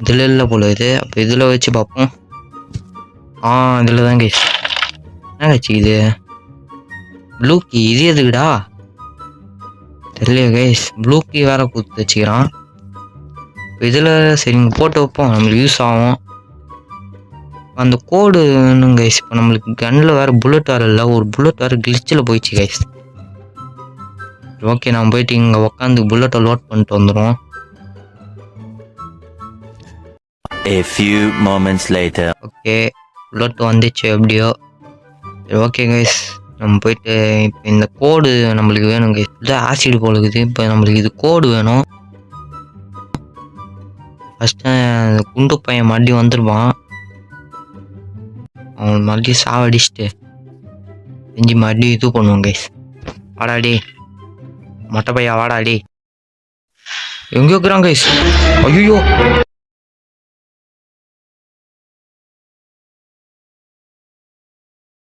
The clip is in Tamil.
இதில் இல்லை போல இது. அப்போ இதில் வச்சு பார்ப்போம். இதில் தான் கைஸ். என்ன கட்சி இது? Blue key. இது எதுக்குடா தெரியலையே கைஸ். ப்ளூ கீ வேற கொடுத்து வச்சுக்கிறான். இப்போ இதில் சரிங்க போட்டு வைப்போம், நம்மளுக்கு யூஸ் ஆகும். அந்த கோடு வேணும் கைஸ். இப்போ நம்மளுக்கு கன்னில் வேறு புல்லட் வேறு இல்லை. ஒரு புல்லட் வேறு கிளிச்சில் போயிடுச்சு கைஸ். ஓகே, நான் போயிட்டு இங்கே உட்காந்து புல்லட்டை லோட் பண்ணிட்டு வந்துடுவோம். A few moments later. Okay, bullet வந்துச்சு எப்படியோ. ஓகே கைஸ், நம்ம போயிட்டு இப்போ இந்த கோடு நம்மளுக்கு வேணும் கைஸ். இதுதான் ஆசிட் போல இருக்குது. இப்போ நம்மளுக்கு இது கோடு வேணும். ஃபஸ்ட்டு குண்டு பையன் மறுபடியும் வந்துடுவான். அவன் மறுபடியும் சாவடிச்சுட்டு செஞ்சு மறுபடியும் இது பண்ணுவோம் கைஸ். வாடாடி மொட்டை பையா, வாடாடி. எங்கே இருக்கிறான் கைஸ்? ஐயோ